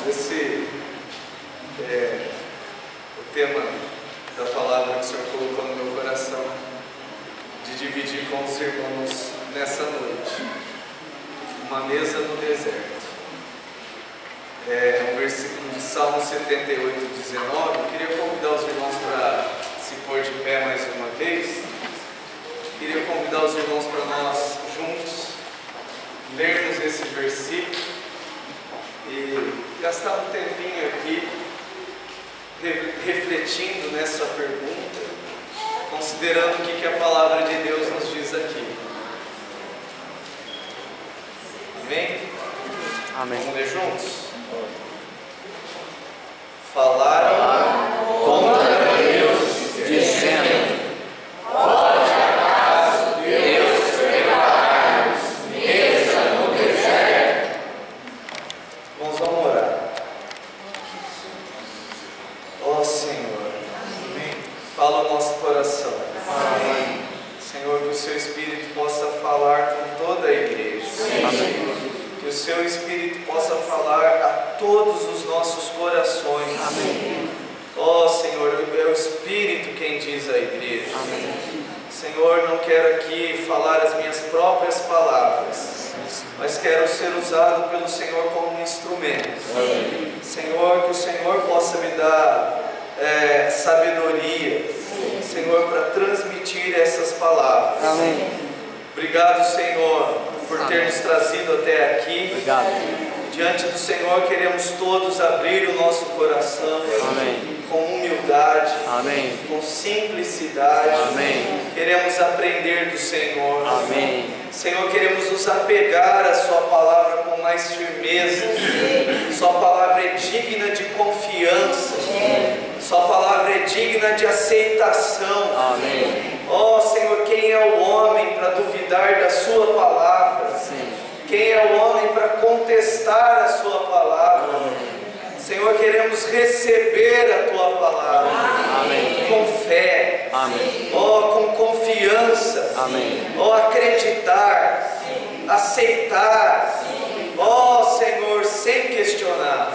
esse é o tema da palavra que o Senhor colocou no meu coração, de dividir com os irmãos nessa noite. Uma mesa no deserto. É um versículo de Salmo 78, 19. Eu queria convidar os irmãos para se pôr de pé mais uma vez. Queria convidar os irmãos para nós juntos lermos esse versículo e gastar um tempinho aqui refletindo nessa pergunta, considerando o que a palavra de Deus nos diz aqui. Amém? Amém. Vamos ler juntos? Falaram contra Deus, dizendo: pode acaso Deus preparar-nos mesa no deserto? Vamos orar. Ó Senhor, fala o nosso coração. Amém. Senhor, que o Seu Espírito possa falar com toda a igreja. Amém. Que o Seu Espírito possa falar a todos os nossos corações. Amém. Ó Senhor, é o Espírito quem diz à igreja. Amém. Senhor, não quero aqui falar as minhas próprias palavras, mas quero ser usado pelo Senhor como um instrumento. Amém. Senhor, que o Senhor possa me dar sabedoria, Senhor, para transmitir essas palavras. Amém. Obrigado, Senhor, por ter nos trazido até aqui. Obrigado. Diante do Senhor queremos todos abrir o nosso coração. Amém. Com humildade. Amém. Com simplicidade. Amém. Queremos aprender do Senhor. Amém. Senhor, queremos nos apegar à Sua palavra com mais firmeza. Sua palavra é digna de confiança. Sua palavra é digna de aceitação. Amém. Ó Senhor, quem é o homem para duvidar da Sua palavra? Sim. Quem é o homem para contestar a Sua palavra? Amém. Senhor, queremos receber a Tua palavra. Amém. Com fé. Amém. Ó, com confiança. Amém. Ó, acreditar. Sim. Aceitar. Sim. Ó Senhor, sem questionar.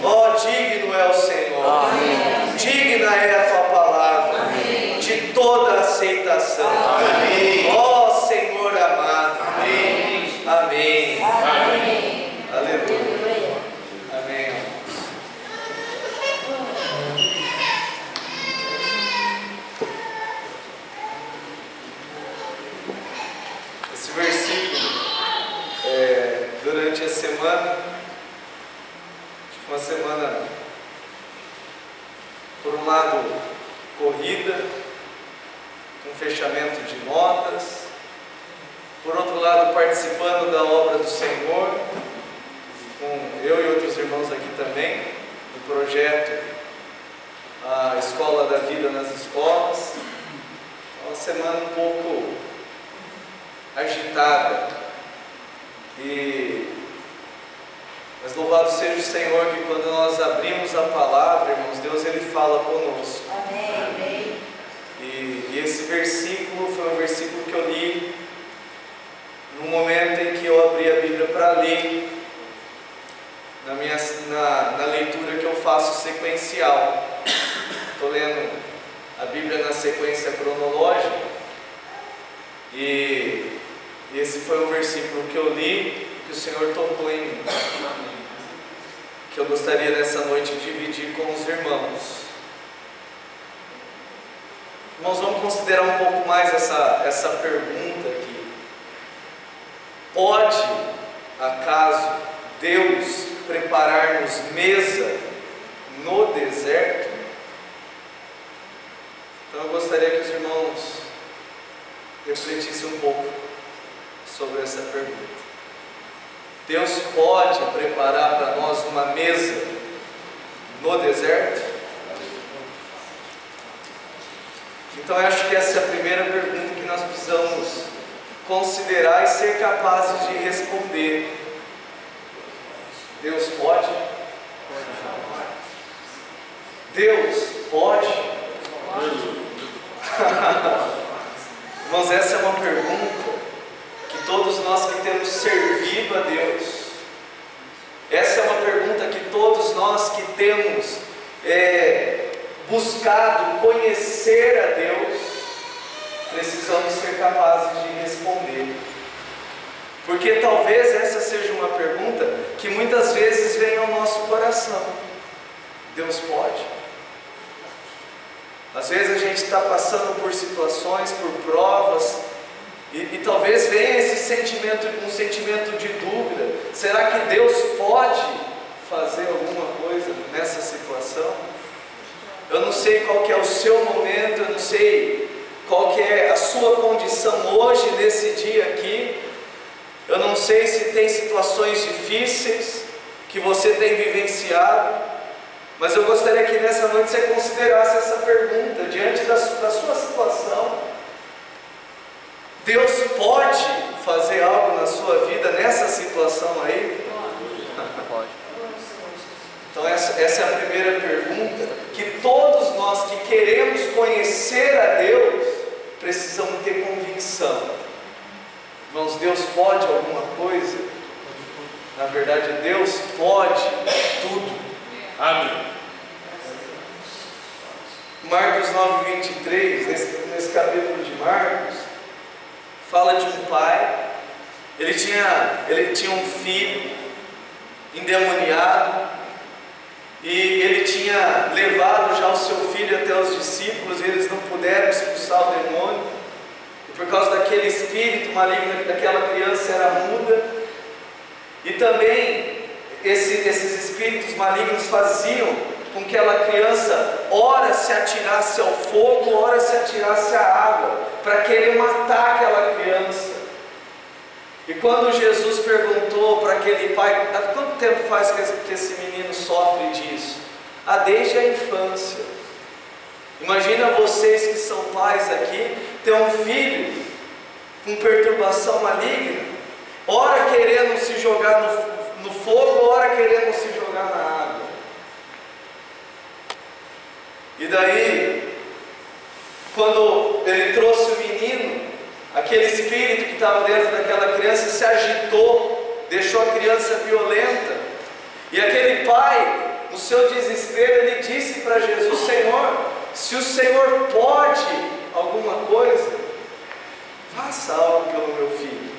Ó, digno é o Senhor. Amém. Digna é a Tua palavra. Amém. De toda aceitação. Amém. Ó Senhor amado. Amém. Amém. Amém. Aleluia. Amém. Esse versículo, durante a semana, uma semana, por um lado, corrida, com fechamento de notas, por outro lado, participando da obra do Senhor, com eu e outros irmãos aqui também, do projeto A Escola da Vida nas Escolas. Uma semana um pouco agitada, mas louvado seja o Senhor que quando nós abrimos a palavra, irmãos, Deus Ele fala conosco. Amém. E esse versículo foi um versículo que eu li no momento em que eu abri a Bíblia para ler, na leitura que eu faço sequencial. Estou lendo a Bíblia na sequência cronológica, e esse foi um versículo que eu li, que o Senhor tocou em mim, que eu gostaria nessa noite de dividir com os irmãos. Irmãos, vamos considerar um pouco mais essa pergunta aqui. Pode, acaso, Deus preparar-nos mesa no deserto? Então eu gostaria que os irmãos refletissem um pouco sobre essa pergunta. Deus pode preparar para nós uma mesa no deserto? Então eu acho que essa é a primeira pergunta que nós precisamos considerar e ser capazes de responder. Deus pode? Deus pode? Irmãos, essa é uma pergunta que todos nós que temos servido a Deus, essa é uma pergunta que todos nós que temos buscado conhecer a Deus, precisamos ser capazes de responder. Porque talvez essa seja uma pergunta que muitas vezes vem ao nosso coração. Deus pode? Às vezes a gente está passando por situações, por provas, e talvez venha esse sentimento, um sentimento de dúvida. Será que Deus pode fazer alguma coisa nessa situação? Eu não sei qual que é o seu momento, eu não sei qual que é a sua condição hoje, nesse dia aqui. Eu não sei se tem situações difíceis que você tem vivenciado, mas eu gostaria que nessa noite você considerasse essa pergunta, diante da sua situação. Deus pode fazer algo na sua vida nessa situação aí? Pode. Então essa é a primeira pergunta, que todos nós que queremos conhecer a Deus, precisamos ter convicção. Irmãos, Deus pode alguma coisa? Na verdade, Deus pode tudo. Amém. Marcos 9:23, nesse capítulo de Marcos, fala de um pai. Ele tinha um filho endemoniado, e ele tinha levado já o seu filho até os discípulos, e eles não puderam expulsar o demônio. Por causa daquele espírito maligno, daquela criança era muda. E também esses espíritos malignos faziam com que aquela criança ora se atirasse ao fogo, ora se atirasse à água, para querer matar aquela criança. E quando Jesus perguntou para aquele pai: há quanto tempo faz que esse menino sofre disso? Desde a infância. Imagina vocês que são pais aqui, ter um filho com perturbação maligna, ora querendo se jogar no fogo, ora querendo se jogar na água. E daí, quando ele trouxe o menino, aquele espírito que estava dentro daquela criança se agitou, deixou a criança violenta, e aquele pai, no seu desespero, ele disse para Jesus: Senhor, se o Senhor pode alguma coisa, faça algo pelo meu filho.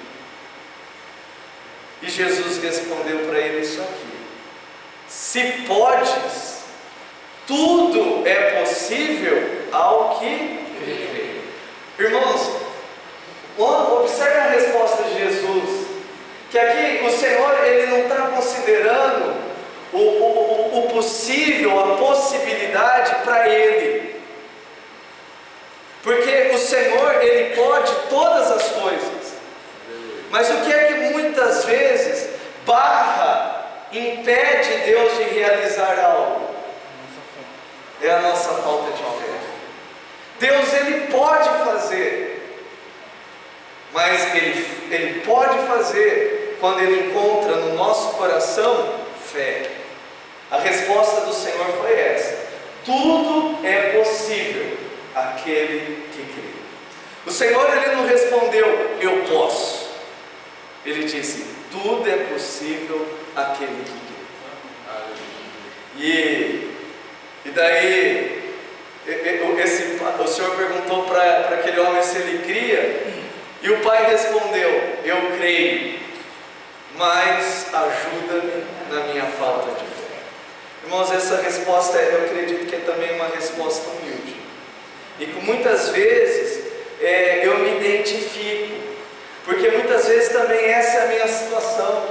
E Jesus respondeu para ele isso aqui: se podes, tudo é possível ao que crê. Irmãos, observe a resposta de Jesus, que aqui o Senhor ele não está considerando o possível, a possibilidade para ele, porque o Senhor ele pode todas as coisas, mas o que é que muitas vezes barra, impede Deus de realizar algo? É a nossa falta de fé. Deus ele pode fazer, mas ele pode fazer quando ele encontra no nosso coração fé. A resposta do Senhor foi essa: tudo é possível àquele que crê. O Senhor ele não respondeu: eu posso. Ele disse: tudo é possível àquele que crê. E daí o Senhor perguntou para aquele homem se ele cria, e o pai respondeu: eu creio, mas ajuda-me na minha falta de fé. Irmãos, essa resposta eu acredito que é também uma resposta humilde, e que muitas vezes eu me identifico, porque muitas vezes também essa é a minha situação.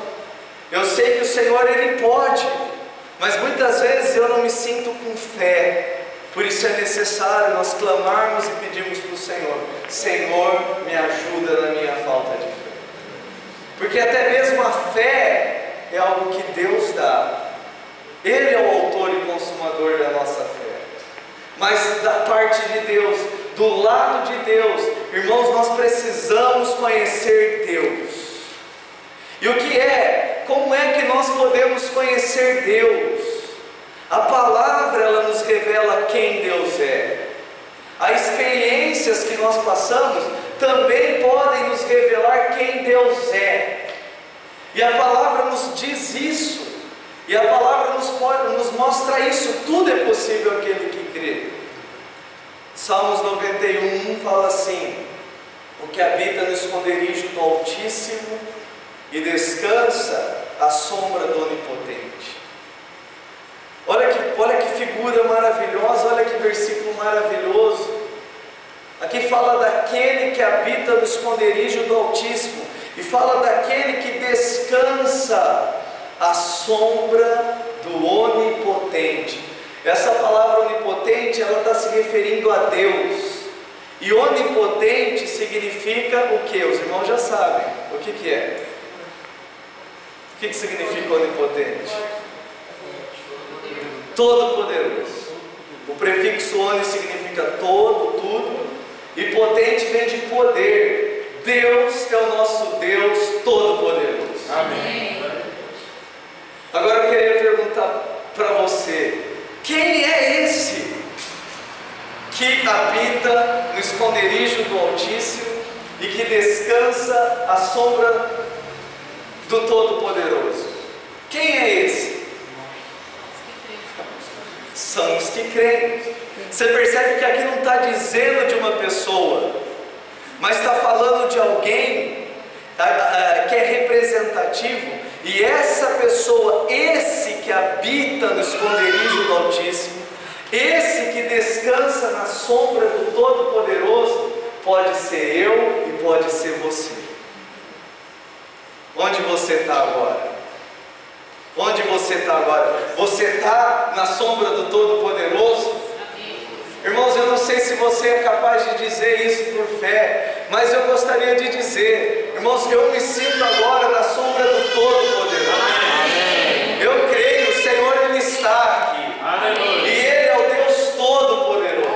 Eu sei que o Senhor ele pode, mas muitas vezes eu não me sinto com fé. Por isso é necessário nós clamarmos e pedirmos para o Senhor: Senhor, me ajuda na minha falta de fé. Porque até mesmo a fé é algo que Deus dá. Ele é o autor e consumador da nossa fé. Mas da parte de Deus, do lado de Deus, irmãos, nós precisamos conhecer Deus. E o que é? Como é que nós podemos conhecer Deus? A palavra ela nos revela quem Deus é. As experiências que nós passamos também podem nos revelar quem Deus é. E a palavra nos diz isso. E a palavra nos mostra isso, tudo é possível aquele que crê. Salmos 91 fala assim: o que habita no esconderijo do Altíssimo e descansa à sombra do Onipotente. Olha que figura maravilhosa, olha que versículo maravilhoso. Aqui fala daquele que habita no esconderijo do Altíssimo, e fala daquele que descansa à sombra do Onipotente. Essa palavra onipotente, ela está se referindo a Deus. E onipotente significa o que? Os irmãos já sabem. O que é? O que significa onipotente? Todo-poderoso. O prefixo oni significa todo, tudo. E potente vem de poder. Deus é o nosso Deus todo-poderoso. Amém. Agora eu queria perguntar para você: quem é esse que habita no esconderijo do Altíssimo e que descansa à sombra do Todo-Poderoso? Quem é esse? São os que creem. Você percebe que aqui não está dizendo de uma pessoa, mas está falando de alguém que é representativo. E essa pessoa, esse que habita no esconderijo do Altíssimo, esse que descansa na sombra do Todo-Poderoso, pode ser eu e pode ser você. Onde você está agora? Onde você está agora? Você está na sombra do Todo-Poderoso? Irmãos, eu não sei se você é capaz de dizer isso por fé, mas eu gostaria de dizer: irmãos, eu me sinto agora na sombra do Todo-Poderoso. Eu creio, o Senhor, Ele está aqui. E Ele é o Deus Todo-Poderoso.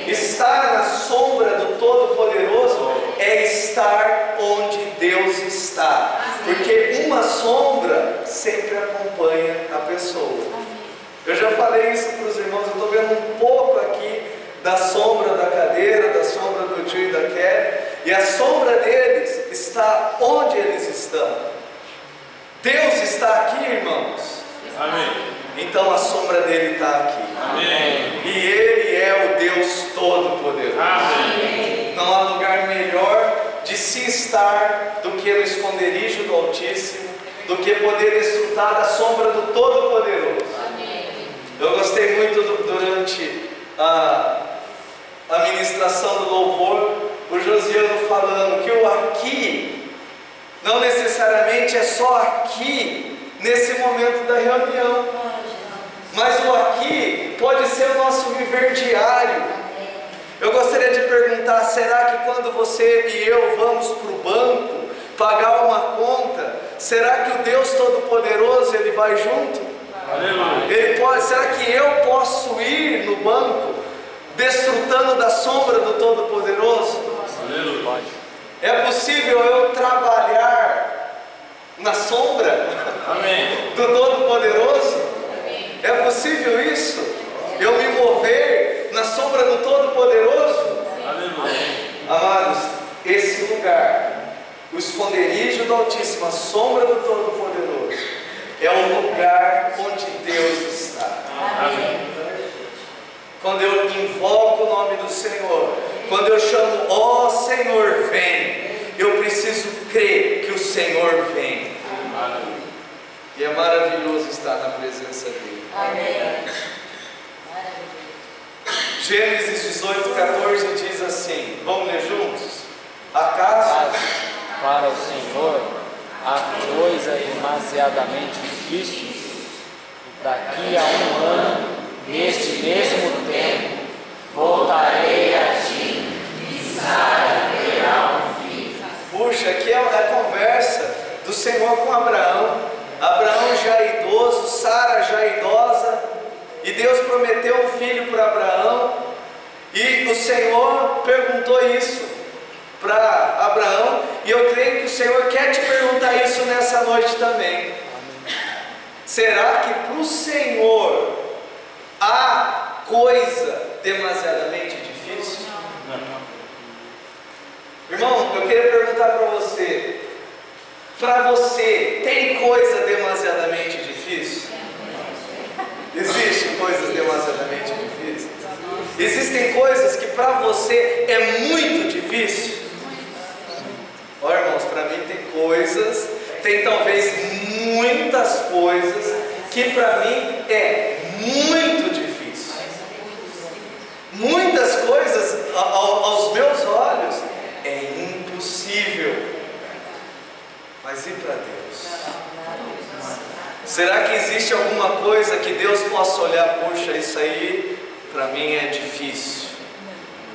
Estar na sombra do Todo-Poderoso é estar onde Deus está, porque uma sombra sempre acompanha a pessoa. Eu já falei isso para os irmãos, eu estou vendo um pouco aqui da sombra da cadeira, da sombra do tio e da Kelly, e a sombra deles está onde eles estão. Deus está aqui, irmãos. Amém. Então a sombra dele está aqui. Amém. E Ele é o Deus Todo-Poderoso. Amém. Não há lugar melhor de se estar do que no esconderijo do Altíssimo, do que poder desfrutar da sombra do Todo-Poderoso. Eu gostei muito durante a ministração do louvor, o Josiano falando que o aqui não necessariamente é só aqui, nesse momento da reunião, mas o aqui pode ser o nosso viver diário. Eu gostaria de perguntar: será que quando você e eu vamos para o banco pagar uma conta, será que o Deus Todo-Poderoso Ele vai junto? Ele pode, será que eu posso ir no banco desfrutando da sombra do Todo-Poderoso? É possível eu trabalhar na sombra do Todo-Poderoso? É possível isso? Eu me mover na sombra do Todo-Poderoso? Amados, esse lugar, o esconderijo do Altíssimo, a sombra do Todo-Poderoso, é o lugar onde Deus está. Quando eu invoco o nome do Senhor, quando eu chamo: ó Senhor, vem, eu preciso crer que o Senhor vem. E é maravilhoso estar na presença dele. Gênesis 18:14 diz assim, vamos ler juntos? Acaso para o Senhor há coisa demasiadamente difícil? Daqui a um ano, neste mesmo tempo, voltarei a ti, e Sara terá um filho. Puxa, aqui é a conversa do Senhor com Abraão. Abraão já idoso, Sara já idosa, e Deus prometeu um filho para Abraão, e o Senhor perguntou isso para Abraão, e eu creio que o Senhor quer te perguntar isso nessa noite também. Será que para o Senhor há coisa demasiadamente difícil? Irmão, eu queria perguntar para você tem coisa demasiadamente difícil? difícil? Existem coisas demasiadamente difíceis? Existem coisas que para você é muito difícil? Olha, irmãos, para mim tem talvez muitas coisas que para mim é muito difícil. Muitas coisas aos meus olhos é impossível. Mas e para Deus? Será que existe alguma coisa que Deus possa olhar, poxa, isso aí para mim é difícil?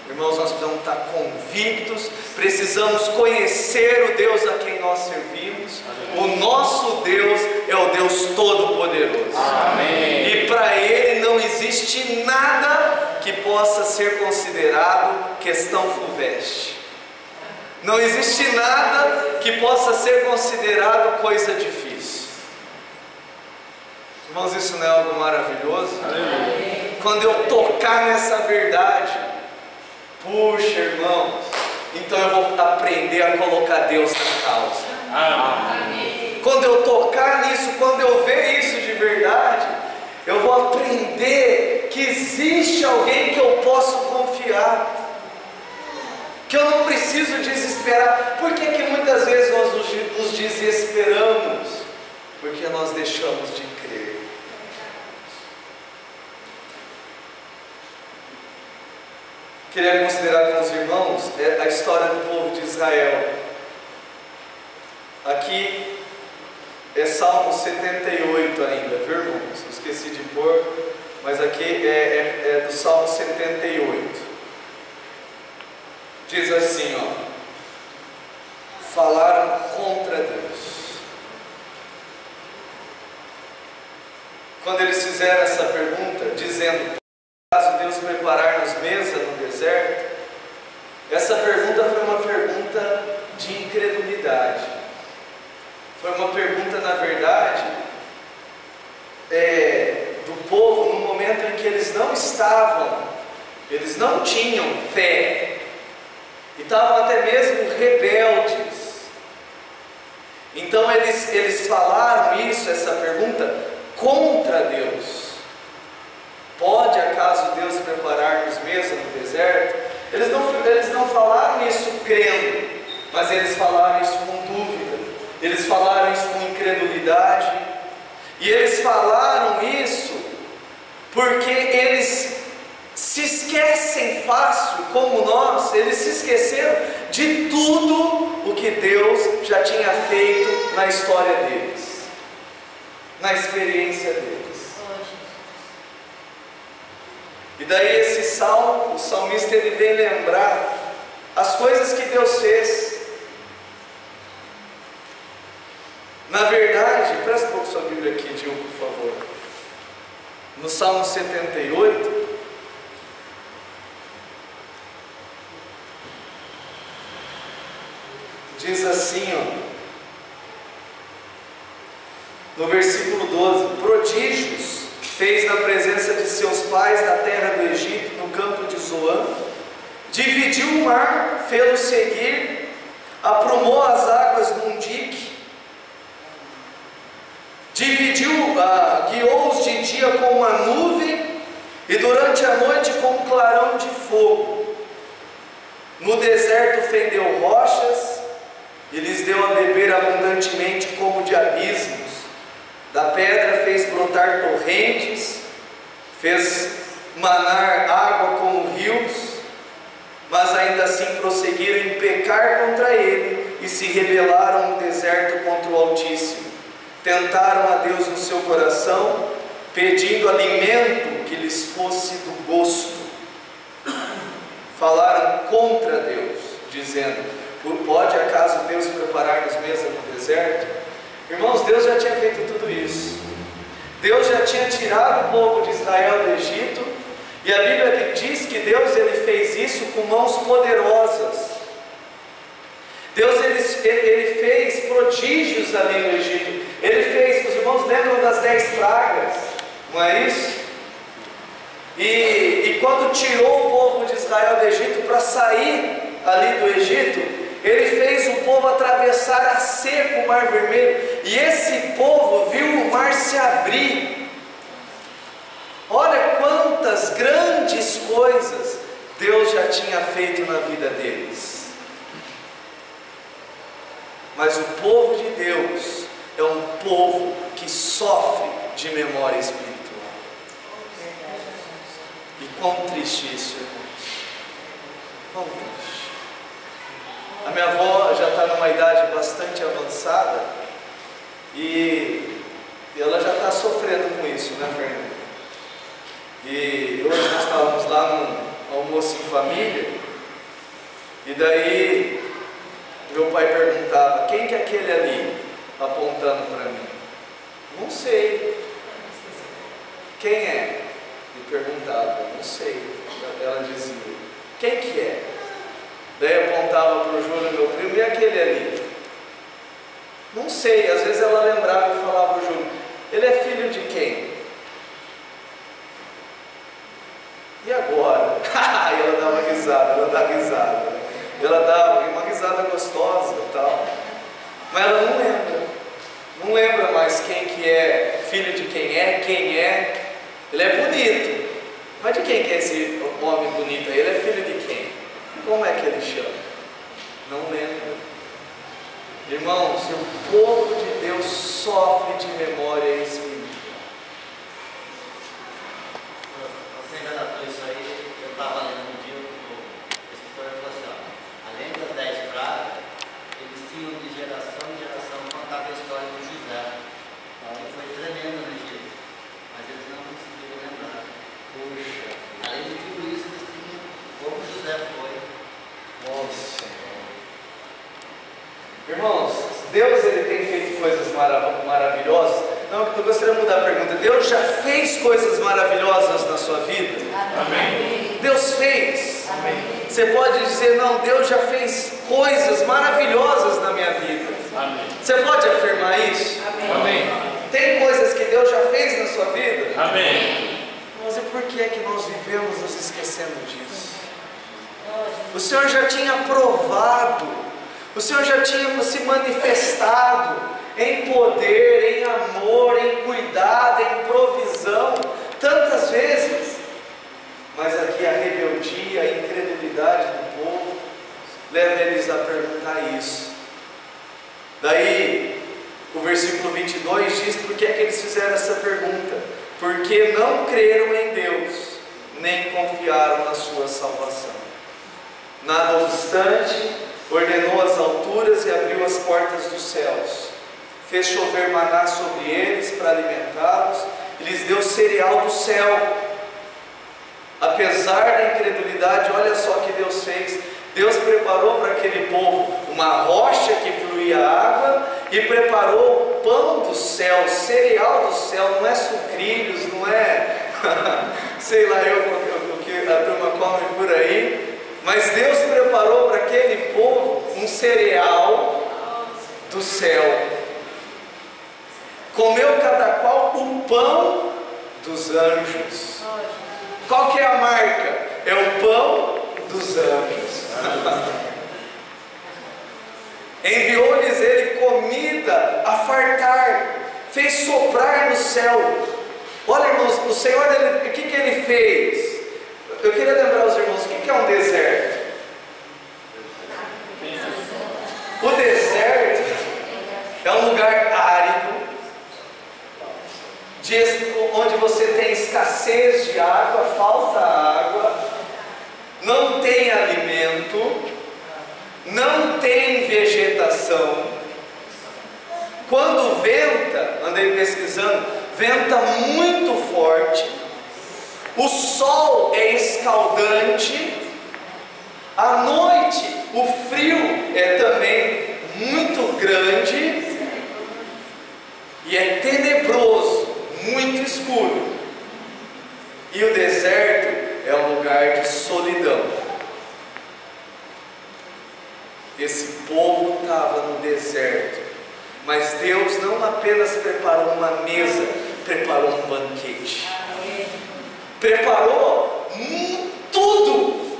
Irmãos, nós precisamos estar convictos, precisamos conhecer o Deus a quem nós servimos. O nosso Deus é o Deus Todo-Poderoso. Amém. E para Ele não existe nada que possa ser considerado questão fulvestre. Não existe nada que possa ser considerado coisa difícil. Irmãos, isso não é algo maravilhoso? Amém. Quando eu tocar nessa verdade, puxa, irmãos, então eu vou aprender a colocar Deus na causa. Amém. Quando eu tocar nisso, quando eu ver isso de verdade, eu vou aprender que existe alguém que eu posso confiar, que eu não preciso desesperar. Por que que muitas vezes nós nos desesperamos? Porque nós deixamos de crer. Queria considerar com os irmãos a história do povo de Israel. Aqui é Salmo 78 ainda, viu, irmãos? Esqueci de pôr, mas aqui é do Salmo 78. Diz assim, ó: falaram contra Deus. Quando eles fizeram essa pergunta, dizendo: caso Deus preparar-nos mesa no deserto? Essa pergunta foi uma pergunta de incredulidade. Foi uma pergunta, na verdade, do povo no momento em que eles não tinham fé, e estavam até mesmo rebeldes. Então eles falaram essa pergunta contra Deus. Pode acaso Deus preparar-nos mesa no deserto? Eles não falaram isso crendo, mas eles falaram isso com dúvida, eles falaram isso com incredulidade, e eles falaram isso porque eles se esquecem fácil, como nós. Eles se esqueceram de tudo o que Deus já tinha feito na história deles, na experiência deles. E daí esse salmo, o salmista, ele vem lembrar as coisas que Deus fez. Na verdade, presta um pouco sua Bíblia aqui, Dil, por favor. No Salmo 78, diz assim, no versículo 12: prodígios fez na presença de seus pais na terra do Egito, no campo de Zoan. Dividiu o mar, fê-lo seguir, aprumou as águas num dique, guiou-os de dia com uma nuvem, e durante a noite com um clarão de fogo. No deserto fendeu rochas, e lhes deu a beber abundantemente como de abismos. Da pedra fez brotar torrentes, fez manar água como rios, mas ainda assim prosseguiram em pecar contra ele e se rebelaram no deserto contra o Altíssimo. Tentaram a Deus no seu coração, pedindo alimento que lhes fosse do gosto. Falaram contra Deus, dizendo: pode acaso Deus preparar-nos mesa no deserto? Irmãos, Deus já tinha feito tudo isso. Deus já tinha tirado o povo de Israel do Egito, e a Bíblia diz que Deus ele fez isso com mãos poderosas. Deus ele fez prodígios ali no Egito. Ele fez, os irmãos lembram das 10 pragas, não é isso? E quando tirou o povo de Israel do Egito para sair ali do Egito, ele fez o povo atravessar a seco o Mar Vermelho. e esse povo viu o mar se abrir. Olha quantas grandes coisas Deus já tinha feito na vida deles. Mas o povo de Deus é um povo que sofre de memória espiritual. E quão triste isso, irmãos. Quão triste. A minha avó já está numa idade bastante avançada e ela já está sofrendo com isso, né, Fernanda? E hoje nós estávamos lá no almoço em família e daí meu pai perguntava: quem que é aquele ali? Apontando para mim. Não sei. Quem é? E perguntava. Não sei. Ela dizia: quem que é? Daí apontava para o Júlio, meu primo: e aquele ali? Não sei. Às vezes ela lembrava e falava: o Júlio, ele é filho de quem? E agora? E ela dava risada, ela dava risada. Ela dava uma risada gostosa e tal. Mas ela não lembra. Não lembra mais quem que é, filho de quem é. Ele é bonito. Mas de quem que é esse homem bonito aí? Ele é filho de quem? Como é que ele chama? Não lembra. Irmãos, o povo de Deus sofre de memória espiritual. Você ainda datou isso aí? Eu estava lendo um dia, o escritor falou assim: ó, além das 10 pragas, eles tinham de geração em geração contado a história de José. E foi tremendo no dia, mas eles não conseguiram lembrar. Puxa. Além de tudo isso, eles tinham como José foi. Nossa. Irmãos, Deus ele tem feito coisas maravilhosas. Não, eu gostaria de mudar a pergunta. Deus já fez coisas maravilhosas na sua vida? Amém. Deus fez. Amém. Você pode dizer: não, Deus já fez coisas maravilhosas na minha vida. Amém. Você pode afirmar isso? Amém. Tem coisas que Deus já fez na sua vida? Amém. Mas e por que é que nós vivemos nos esquecendo disso? O Senhor já tinha provado, o Senhor já tinha se manifestado em poder, em amor, em cuidado, em provisão, tantas vezes. Mas aqui a rebeldia, a incredulidade do povo leva eles a perguntar isso. Daí o versículo 22 diz por que é que eles fizeram essa pergunta: porque não creram em Deus, nem confiaram na sua salvação. Nada obstante, ordenou as alturas e abriu as portas dos céus, fez chover maná sobre eles para alimentá-los, e lhes deu cereal do céu. Apesar da incredulidade, olha só o que Deus fez. Deus preparou para aquele povo uma rocha que fluía água e preparou o pão do céu, cereal do céu. Não é sucrilhos, não é sei lá o que a turma come por aí, mas Deus preparou para aquele povo um cereal do céu. Comeu cada qual o pão dos anjos. Qual que é a marca? É o pão dos anjos. Enviou-lhes ele comida a fartar, fez soprar no céu. Olha, irmãos, o Senhor, o que ele fez? Eu queria lembrar os irmãos, o que é um deserto? O deserto é um lugar árido, onde você tem escassez de água, falta água, não tem alimento, não tem vegetação. Quando venta, andei pesquisando, venta muito forte, o sol é escaldante, à noite o frio é também muito grande e é tenebroso, muito escuro. E o deserto é um lugar de solidão. Esse povo estava no deserto, mas Deus não apenas preparou uma mesa, preparou um banquete. Preparou tudo.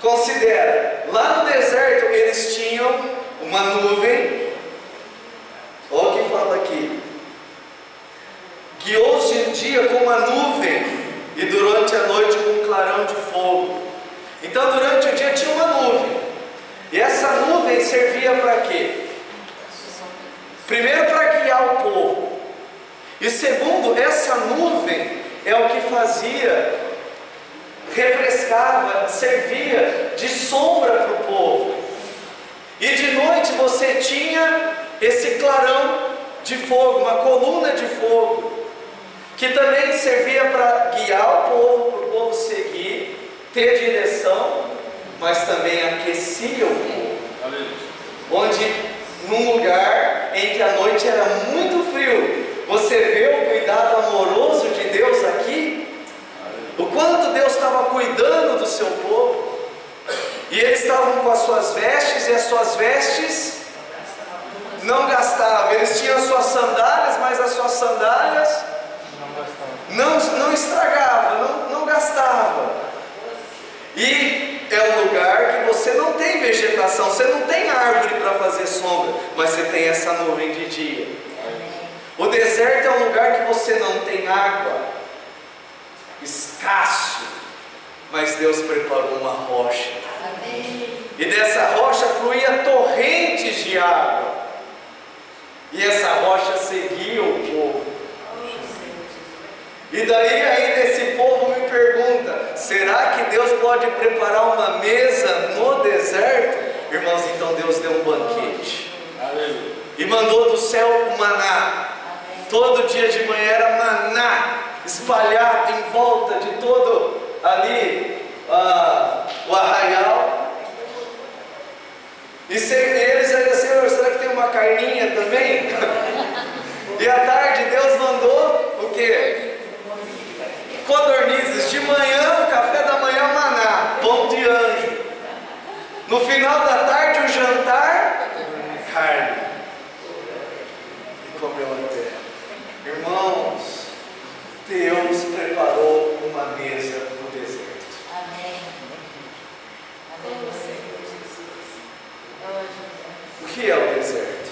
Considera, lá no deserto eles tinham uma nuvem servia para quê? Primeiro, para guiar o povo. E segundo, essa nuvem é o que fazia, refrescava, servia de sombra para o povo. E de noite você tinha esse clarão de fogo, uma coluna de fogo, que também servia para guiar o povo, para o povo seguir, ter direção, mas também aquecia o povo. Onde, num lugar em que a noite era muito frio, você vê o cuidado amoroso de Deus aqui? O quanto Deus estava cuidando do seu povo. E eles estavam com as suas vestes, e as suas vestes não gastavam. Eles tinham as suas sandálias, mas as suas sandálias não estragavam, não gastavam. E é um lugar que você não tem vegetação, você não tem árvore para fazer sombra, mas você tem essa nuvem de dia. O deserto é um lugar que você não tem água, escasso, mas Deus preparou uma rocha. E dessa rocha fluía torrentes de água. E essa rocha seguia o povo. E daí ainda esse povo me pergunta: será que Deus pode preparar uma mesa no deserto? Irmãos, então Deus deu um banquete. E mandou do céu o maná. Todo dia de manhã era maná espalhado em volta de todo ali o arraial. E eles aí, Senhor, será que tem uma carninha também? E à tarde Deus mandou o quê? Codornizes. De manhã, o café da manhã, maná, pão de anjo. No final da tarde, o jantar, carne. E comeu até. Irmãos, Deus preparou uma mesa no deserto. Amém. Amém, Senhor Jesus. O que é o deserto?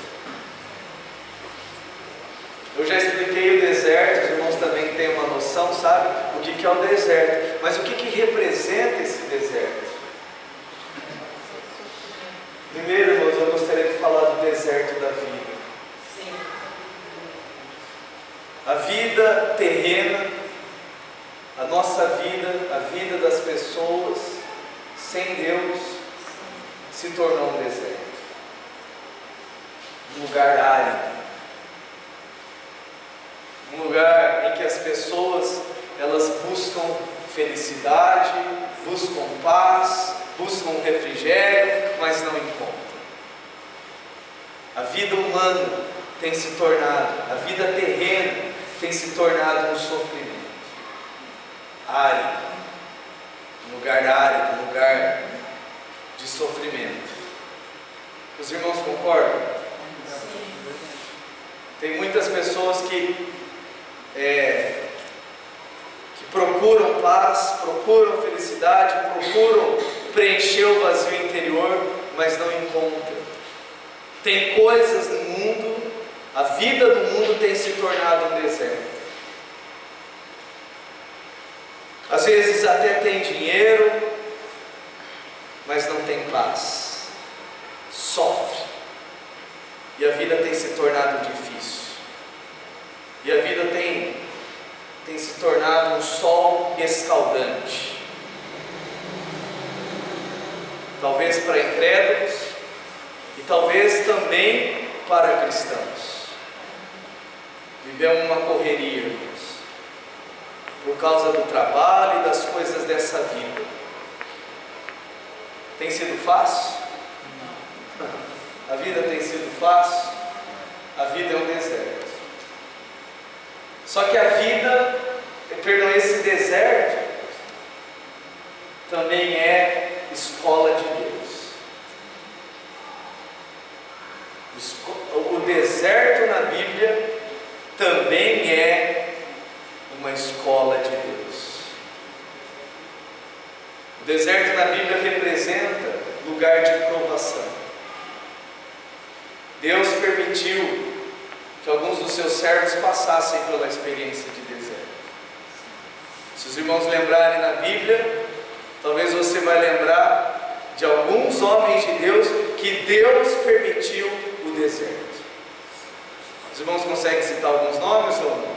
Eu já expliquei o deserto, os irmãos também têm uma noção, sabe? O que é o deserto. Mas o que representa esse deserto? Primeiro, irmãos, eu gostaria de falar do deserto da vida. Sim. A vida terrena, a nossa vida, a vida das pessoas, sem Deus, se tornou um deserto. Um lugar árido. Um lugar em que as pessoas, elas buscam felicidade, buscam paz, buscam refrigério, mas não encontram. A vida humana tem se tornado, a vida terrena tem se tornado um sofrimento. Árido, um lugar árido, um lugar de sofrimento. Os irmãos concordam? Tem muitas pessoas que procuram paz, procuram felicidade, procuram preencher o vazio interior, mas não encontram. Tem coisas no mundo, a vida do mundo tem se tornado um deserto. Às vezes até tem dinheiro, mas não tem paz. Sofre. E a vida tem se tornado difícil. E a vida tem se tornado um sol escaldante. Talvez para incrédulos e talvez também para cristãos. Vivemos uma correria, irmãos, por causa do trabalho e das coisas dessa vida. Tem sido fácil? A vida tem sido fácil? A vida é um deserto. Só que a vida, esse deserto, também é escola de Deus. O deserto na Bíblia também é uma escola de Deus. O deserto na Bíblia representa lugar de provação. Deus permitiu que alguns dos seus servos passassem pela experiência de deserto. Se os irmãos lembrarem na Bíblia, talvez você vai lembrar de alguns homens de Deus que Deus permitiu o deserto. Os irmãos conseguem citar alguns nomes ou não?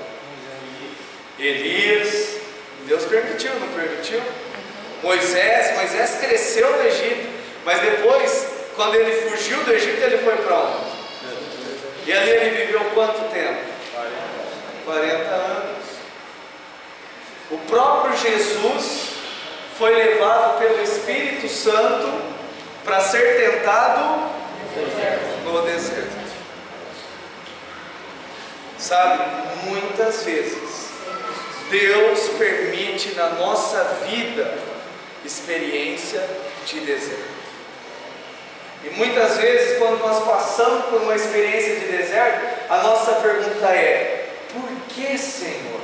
Elias, Deus permitiu, não permitiu? Moisés cresceu no Egito, mas depois, quando ele fugiu do Egito, ele foi para onde? E ali ele viveu quanto tempo? 40 anos. O próprio Jesus foi levado pelo Espírito Santo para ser tentado no deserto. Sabe, muitas vezes Deus permite na nossa vida experiência de deserto. E muitas vezes, quando nós passamos por uma experiência de deserto, a nossa pergunta é: por que, Senhor?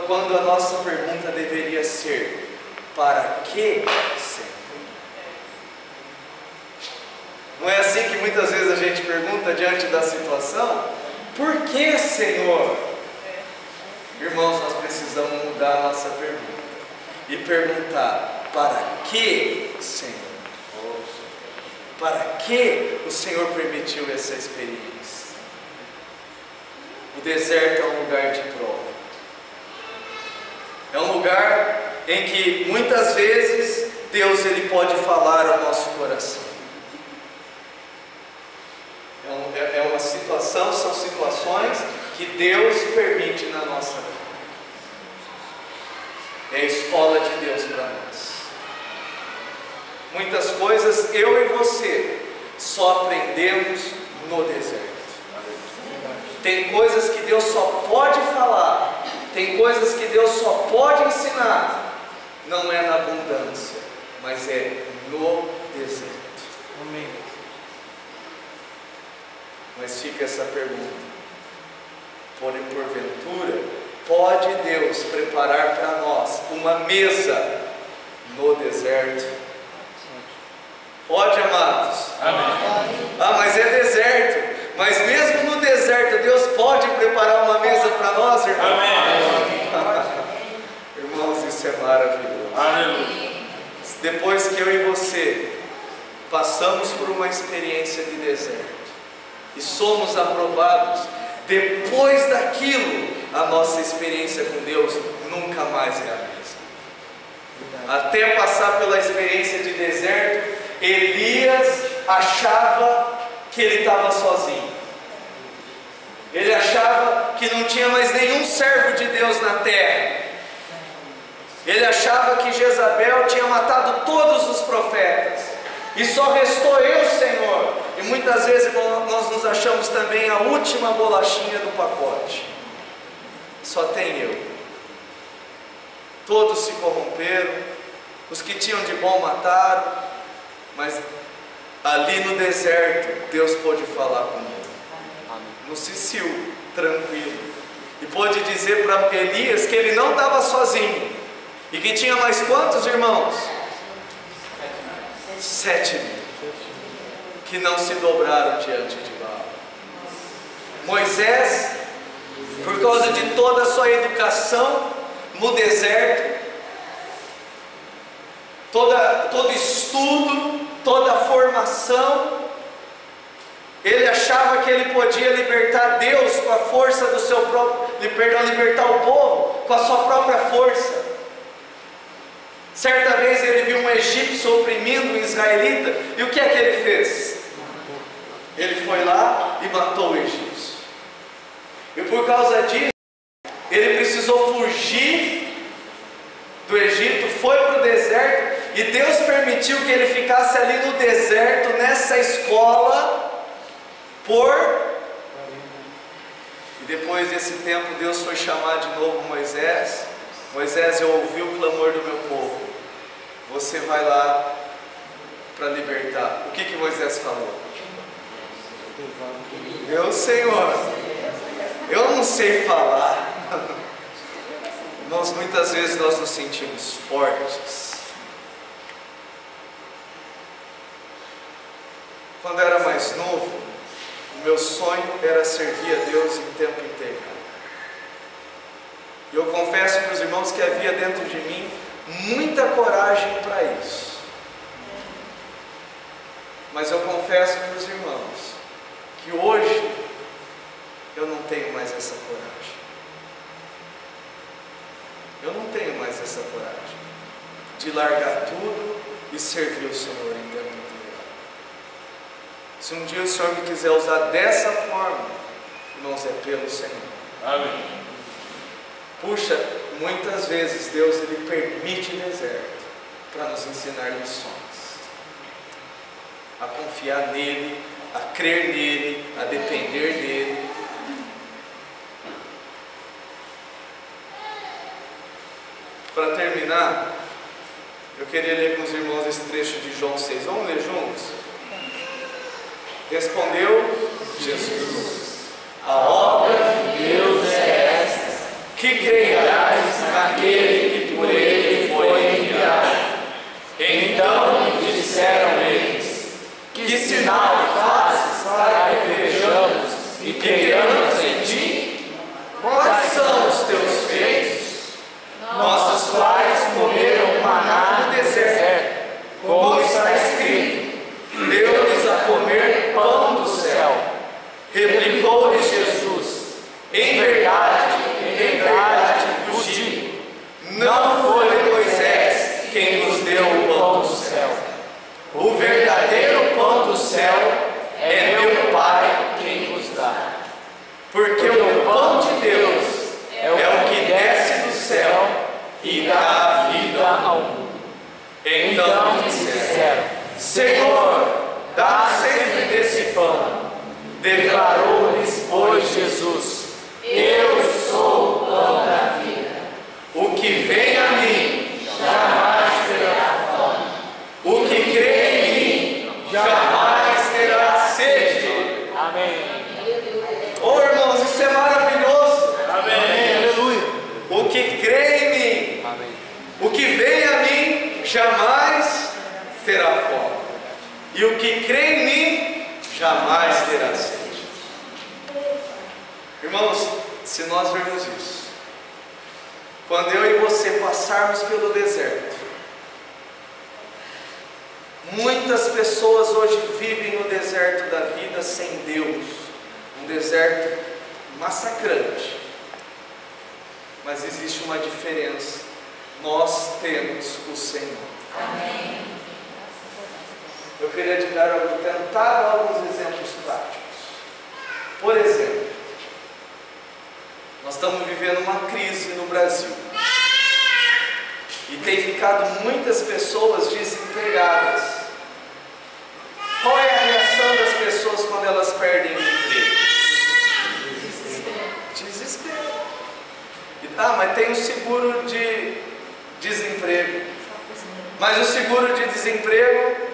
Quando a nossa pergunta deveria ser: para que, Senhor? Não é assim que muitas vezes a gente pergunta diante da situação? Por que, Senhor? Irmãos, nós precisamos mudar a nossa pergunta e perguntar: para que, Senhor? Para que o Senhor permitiu essa experiência? O deserto é um lugar de prova. É um lugar em que muitas vezes Deus ele pode falar ao nosso coração. É uma situação, são situações que Deus permite na nossa vida. É a escola de Deus para nós. Muitas coisas eu e você só aprendemos no deserto. Tem coisas que Deus só pode falar, tem coisas que Deus só pode ensinar. Não é na abundância, mas é no deserto. Amém. Mas fica essa pergunta: porventura, pode Deus preparar para nós uma mesa no deserto? Pode, amados? Amém. Ah, mas é deserto. Mas mesmo no deserto, Deus pode preparar uma mesa para nós, irmãos? Amém. Irmãos, isso é maravilhoso. Aleluia. Depois que eu e você passamos por uma experiência de deserto e somos aprovados, depois daquilo, a nossa experiência com Deus nunca mais é a mesma. Até passar pela experiência de deserto, Elias achava que ele estava sozinho. Ele achava que não tinha mais nenhum servo de Deus na terra. Ele achava que Jezabel tinha matado todos os profetas e só restou eu, Senhor. E muitas vezes nós nos achamos também a última bolachinha do pacote. Só tem eu. Todos se corromperam, os que tinham de bom mataram. Mas ali no deserto, Deus pôde falar comigo. No Sicil, tranquilo. E pôde dizer para Elias que ele não estava sozinho. E que tinha mais quantos irmãos? 7.000. Que não se dobraram diante de Baal. Moisés, por causa de toda a sua educação no deserto, todo estudo, toda formação, ele achava que ele podia libertar Deus com a força do seu próprio, libertar o povo com a sua própria força. Certa vez ele viu um egípcio oprimindo um israelita, e o que é que ele fez? Ele foi lá e matou o egípcio. E por causa disso, ele precisou fugir do Egito, foi para o deserto, e Deus permitiu que ele ficasse ali no deserto, nessa escola, e depois desse tempo Deus foi chamar de novo Moisés. Moisés, eu ouvi o clamor do meu povo, você vai lá para libertar. O que Moisés falou? Meu Senhor, eu não sei falar. Muitas vezes nós nos sentimos fortes. Quando eu era mais novo, o meu sonho era servir a Deus em tempo integral. E eu confesso para os irmãos que havia dentro de mim muita coragem para isso. Mas eu confesso para os irmãos que hoje eu não tenho mais essa coragem. Eu não tenho mais essa coragem de largar tudo e servir o Senhor em tempo integral. Se um dia o Senhor me quiser usar dessa forma, irmãos, é pelo Senhor. Amém. Puxa, muitas vezes Deus ele permite deserto para nos ensinar lições. A confiar nele, a crer nele, a depender dele. Para terminar, eu queria ler com os irmãos esse trecho de João 6. Vamos ler juntos? Respondeu Jesus: a obra de Deus é esta, que creiais naquele que por ele foi enviado. Então disseram eles: que sinal fazes para que vejamos e creiamos em ti? Quais são os teus feitos? Nossos pais comeram maná no deserto, como está escrito: deu-lhes a comer pão do céu. Replicou-lhes Jesus: em verdade vos digo, não foi Moisés quem vos deu o pão do céu. O verdadeiro pão do céu é meu Pai quem vos dá. Porque o pão de Deus é o que desce do céu e dá vida ao mundo. Então disseram: Senhor, dá sempre desse pão. Declarou-lhes, pois, Jesus: eu sou o pão da vida. O que vem a mim jamais terá fome. O que crê em mim jamais terá sede. Amém. Oh, irmãos, isso é maravilhoso. Amém. Aleluia. O que crê em mim, Amém. o que vem a mim jamais terá fome. E o que crê em mim jamais terá sede. Irmãos, se nós vermos isso, quando eu e você passarmos pelo deserto, muitas pessoas hoje vivem no deserto da vida sem Deus, um deserto massacrante. Mas existe uma diferença: nós temos o Senhor. Amém. Eu queria tentar dar alguns exemplos práticos. Por exemplo, nós estamos vivendo uma crise no Brasil e tem ficado muitas pessoas desempregadas. Qual é a reação das pessoas quando elas perdem o emprego? Desespero. Mas tem o seguro de desemprego. Mas o seguro de desemprego,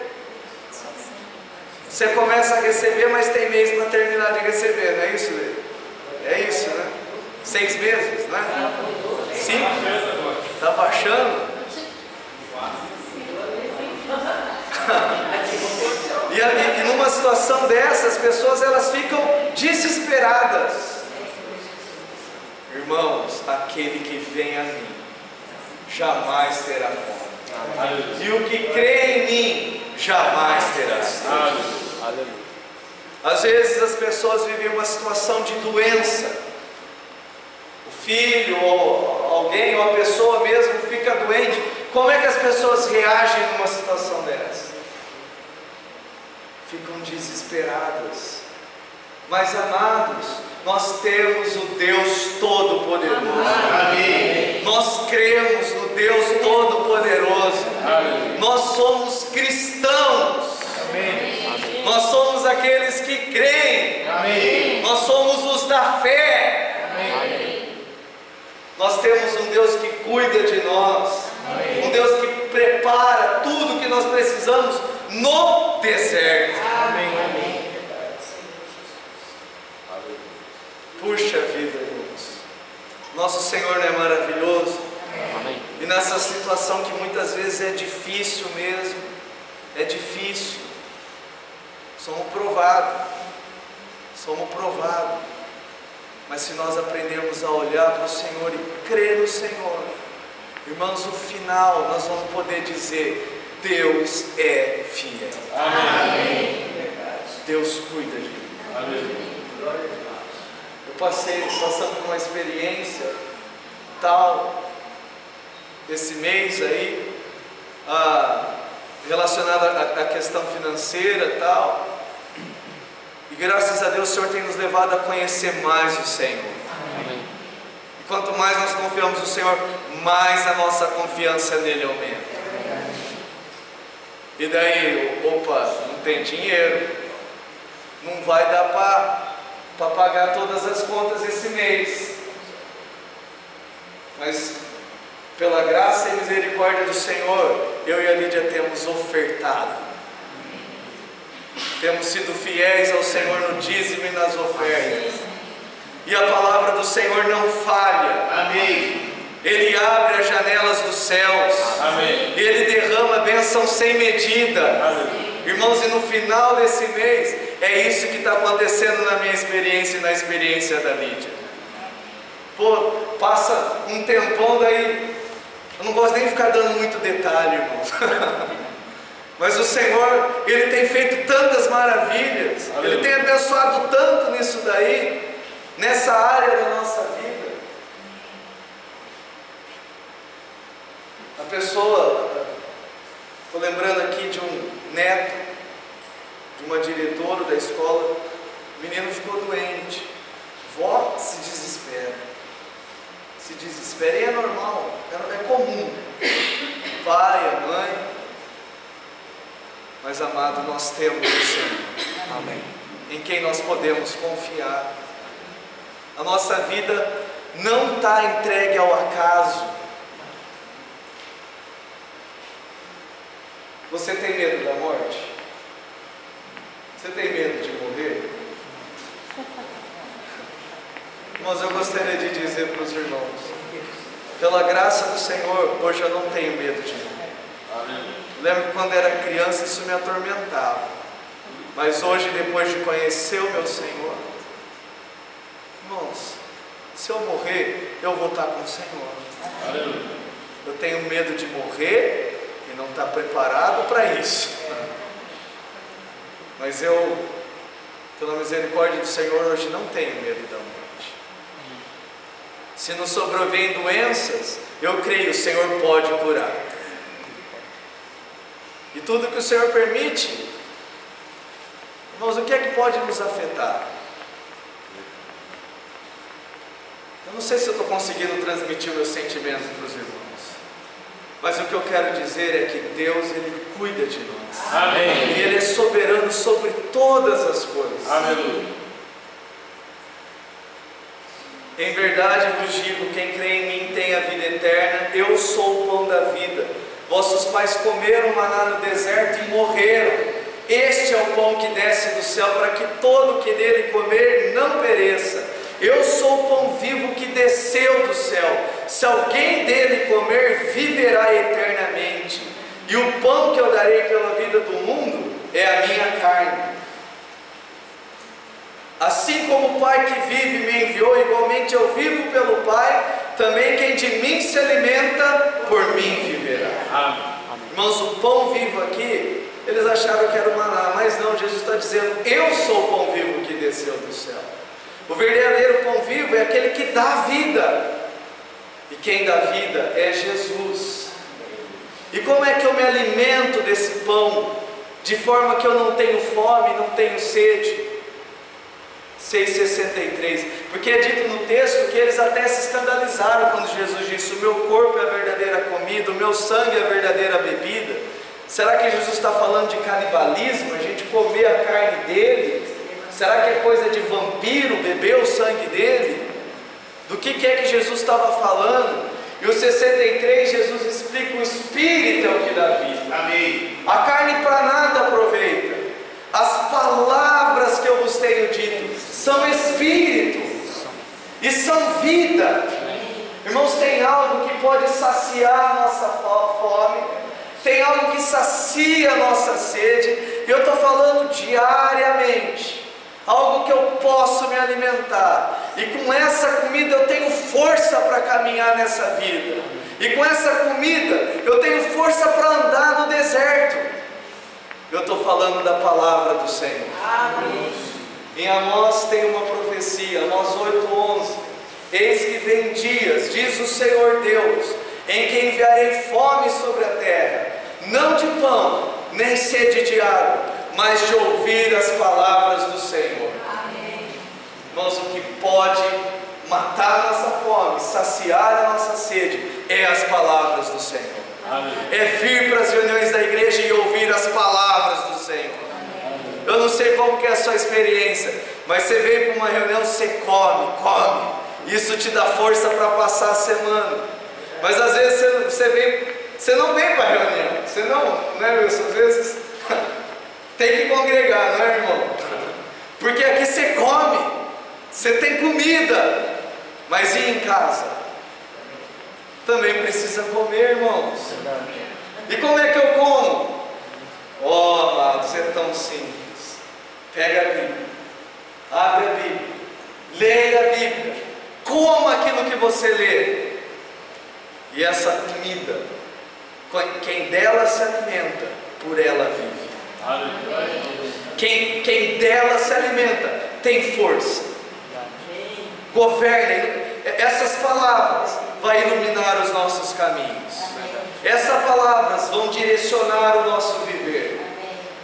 você começa a receber, mas tem mês para terminar de receber, não é isso, Lê? É isso, né? 6 meses, né? 5? Está baixando? E numa situação dessa, as pessoas elas ficam desesperadas. Irmãos, aquele que vem a mim jamais terá fome. E o que crê em mim jamais terá sede. Aleluia. Às vezes as pessoas vivem uma situação de doença. O filho, ou alguém, ou a pessoa mesmo fica doente. Como é que as pessoas reagem numa situação dessa? Ficam desesperadas. Mas amados, nós temos o Deus Todo-Poderoso. Amém. Nós cremos no Deus Todo-Poderoso. Amém. Nós somos cristãos. Amém. Nós somos aqueles que creem. Amém. Nós somos os da fé. Amém. Nós temos um Deus que cuida de nós. Amém. Um Deus que prepara tudo que nós precisamos no deserto. Amém. Puxa vida, irmãos. Nosso Senhor não é maravilhoso? Amém. E nessa situação que muitas vezes é difícil mesmo, é difícil, somos provados, mas se nós aprendermos a olhar para o Senhor e crer no Senhor, Irmãos, no final nós vamos poder dizer: Deus é fiel. Amém. Deus cuida de mim. Amém. Eu passando por uma experiência tal esse mês aí, relacionada à questão financeira tal, e graças a Deus o Senhor tem nos levado a conhecer mais o Senhor. Amém. E quanto mais nós confiamos no Senhor, mais a nossa confiança nele aumenta. E daí, opa, não tem dinheiro, não vai dar para pagar todas as contas esse mês, mas pela graça e misericórdia do Senhor, eu e a Lídia temos ofertado, temos sido fiéis ao Senhor no dízimo e nas ofertas, e a palavra do Senhor não falha. Amém. Ele abre as janelas dos céus. Amém. Ele derrama bênção sem medida. Amém. Irmãos, e no final desse mês, é isso que está acontecendo na minha experiência e na experiência da Lídia. Pô, passa um tempão daí, eu não gosto nem de ficar dando muito detalhe, irmãos. Mas o Senhor, Ele tem feito tantas maravilhas. Amém. Ele tem abençoado tanto nisso daí, nessa área da nossa vida. A pessoa, estou lembrando aqui de um neto, de uma diretora da escola, o menino ficou doente, vó se desespera, e é normal, é comum, o pai, a mãe, mas amado, nós temos o Senhor, Amém. em quem nós podemos confiar. A nossa vida não está entregue ao acaso. Você tem medo da morte? Você tem medo de morrer? Mas eu gostaria de dizer para os irmãos, pela graça do Senhor, hoje eu não tenho medo de morrer. Amém. Lembro que quando era criança isso me atormentava, mas hoje, depois de conhecer o meu Senhor, irmãos, se eu morrer, eu vou estar com o Senhor. Amém. Eu tenho medo de morrer e não estar preparado para isso, mas eu, pela misericórdia do Senhor, hoje não tenho medo da morte. Se nos sobrevêm doenças, eu creio, o Senhor pode curar. E tudo que o Senhor permite, irmãos, o que é que pode nos afetar? Eu não sei se eu estou conseguindo transmitir o meu sentimento para os irmãos, mas o que eu quero dizer é que Deus, Ele cuida de nós. Amém. E Ele é soberano sobre todas as coisas. Aleluia. Em verdade vos digo, quem crê em mim tem a vida eterna. Eu sou o pão da vida. Vossos pais comeram maná no deserto e morreram. Este é o pão que desce do céu, para que todo que dele comer não pereça. Eu sou o pão vivo que desceu do céu. Se alguém dele comer, viverá eternamente. E o pão que eu darei pela vida do mundo é a minha carne. Assim como o Pai que vive me enviou, igualmente eu vivo pelo Pai, também quem de mim se alimenta, por mim viverá. Amém. Irmãos, o pão vivo aqui, eles acharam que era o maná, mas não, Jesus está dizendo, eu sou o pão vivo que desceu do céu. O verdadeiro pão vivo é aquele que dá vida, e quem dá vida é Jesus. E como é que eu me alimento desse pão, de forma que eu não tenho fome, não tenho sede? 6,63, porque é dito no texto que eles até se escandalizaram quando Jesus disse, o meu corpo é a verdadeira comida, o meu sangue é a verdadeira bebida. Será que Jesus está falando de canibalismo, a gente comer a carne dele? Será que é coisa de vampiro, beber o sangue dele? Do que é que Jesus estava falando? E o 63, Jesus explica, o Espírito é o que dá vida. Amém. A carne para nada aproveita. As palavras que eu vos tenho dito são Espírito e são vida. Irmãos, tem algo que pode saciar a nossa fome, tem algo que sacia a nossa sede, e eu estou falando diariamente. Algo que eu posso me alimentar, e com essa comida eu tenho força para caminhar nessa vida. E com essa comida eu tenho força para andar no deserto. Eu estou falando da palavra do Senhor. Amém. Em Amós tem uma profecia, Amós 8:11. Eis que vem dias, diz o Senhor Deus, em que enviarei fome sobre a terra, não de pão, nem sede de água, mas de ouvir as palavras do Senhor. Amém. Irmãos, o que pode matar a nossa fome, saciar a nossa sede, é as palavras do Senhor. Amém. É vir para as reuniões da igreja e ouvir as palavras do Senhor. Eu não sei como que é a sua experiência, mas você vem para uma reunião, você come. Isso te dá força para passar a semana. Mas às vezes você não vem para a reunião. Você não, né, Wilson? Às vezes tem que congregar, não é, irmão? Porque aqui você come, você tem comida, mas e em casa? Também precisa comer, irmãos. E como é que eu como? Oh, amados, é tão simples. Pega a Bíblia, abre a Bíblia, leia a Bíblia, coma aquilo que você lê. E essa comida, quem dela se alimenta, por ela vive. Quem dela se alimenta, tem força. Governa. Essas palavras vão iluminar os nossos caminhos. Essas palavras vão direcionar o nosso viver.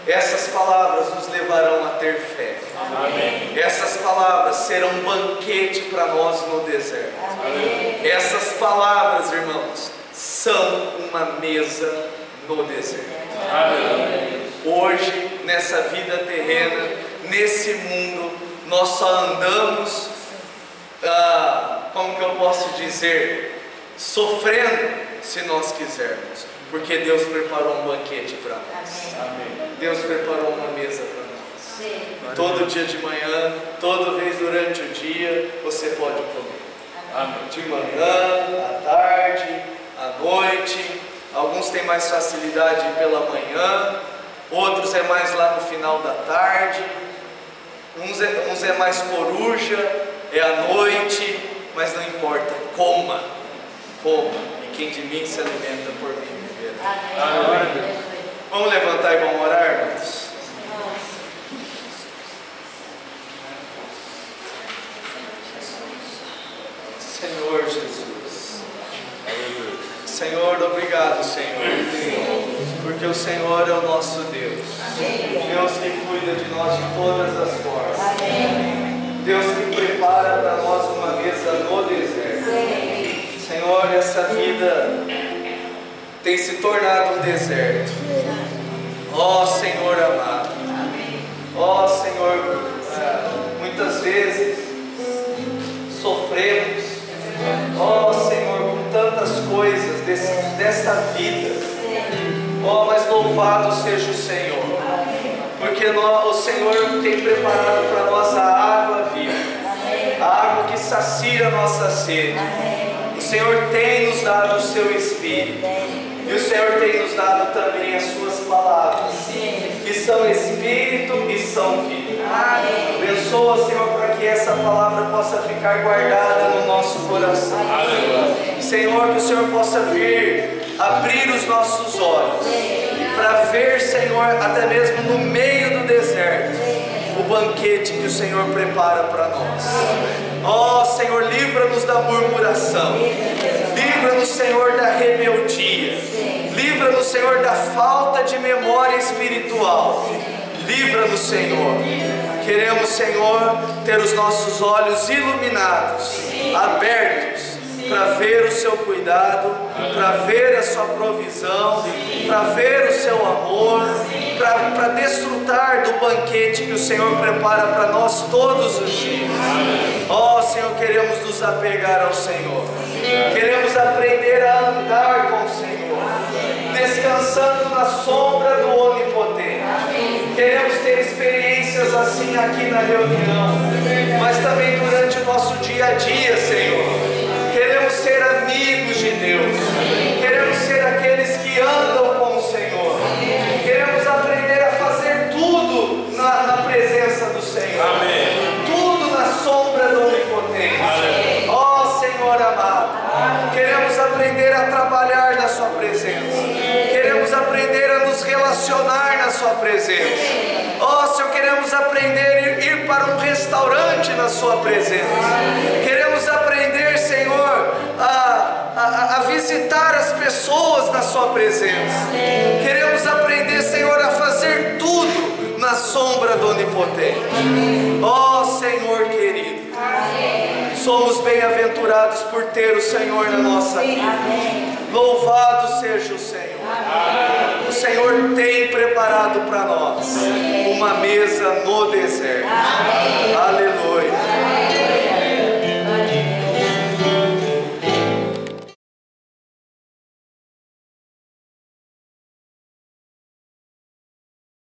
Essas palavras nos levarão a ter fé. Amém. Essas palavras serão um banquete para nós no deserto. Amém. Essas palavras, irmãos, são uma mesa no deserto. Amém. Hoje, nessa vida terrena, nesse mundo, nós só andamos, como que eu posso dizer, sofrendo, se nós quisermos, porque Deus preparou um banquete para nós. Amém. Deus preparou uma mesa para nós. Sim. Todo dia de manhã, toda vez durante o dia, você pode comer. Amém. De manhã, à tarde, à noite. Alguns têm mais facilidade pela manhã, outros é mais lá no final da tarde. Uns é mais coruja, é à noite, mas não importa, coma. E quem de mim se alimenta por mim viverá. Amém. Vamos levantar e vamos orar, irmãos? Senhor Jesus. Senhor, obrigado, Senhor, porque o Senhor é o nosso Deus. Deus que cuida de nós de todas as formas. Deus que prepara para nós uma mesa no deserto. Senhor, essa vida tem se tornado um deserto. Ó Senhor amado. Ó Senhor, muitas vezes sofremos. Ó Senhor, com tantas coisas desta vida. Ó, mas louvado seja o Senhor, porque o Senhor tem preparado para nós a água viva, a água que sacia a nossa sede. O Senhor tem nos dado o seu Espírito, e o Senhor tem nos dado também as suas palavras, que são Espírito e são vida. Abençoa, Senhor, para que essa palavra possa ficar guardada no nosso coração. Senhor, que o Senhor possa vir abrir os nossos olhos para ver, Senhor, até mesmo no meio do deserto, o banquete que o Senhor prepara para nós. Ó Senhor, livra-nos da murmuração, livra-nos, Senhor, da rebeldia, livra-nos, Senhor, da falta de memória espiritual. Livra-nos, Senhor. Queremos, Senhor, ter os nossos olhos iluminados, abertos, para ver o seu cuidado, para ver a sua provisão, para ver o seu amor, para desfrutar do banquete que o Senhor prepara para nós todos os dias. Ó Senhor, queremos nos apegar ao Senhor, queremos aprender a andar com o Senhor, descansando na sombra do Onipotente. Queremos ter experiências assim aqui na reunião, mas também durante o nosso dia a dia, Senhor. Queremos ser amigos de Deus, queremos ser aqueles que andam com o Senhor, queremos aprender a fazer tudo na presença do Senhor. Amém. Tudo na sombra do Onipotente. Ó Senhor amado, queremos aprender a trabalhar sua presença. Ó Senhor, queremos aprender a ir para um restaurante na sua presença. Queremos aprender, Senhor, a visitar as pessoas na sua presença. Queremos aprender, Senhor, a fazer tudo na sombra do Onipotente. Ó Senhor querido, somos bem-aventurados por ter o Senhor na nossa vida. Louvado seja o Senhor. O Senhor tem preparado para nós uma mesa no deserto. Aleluia.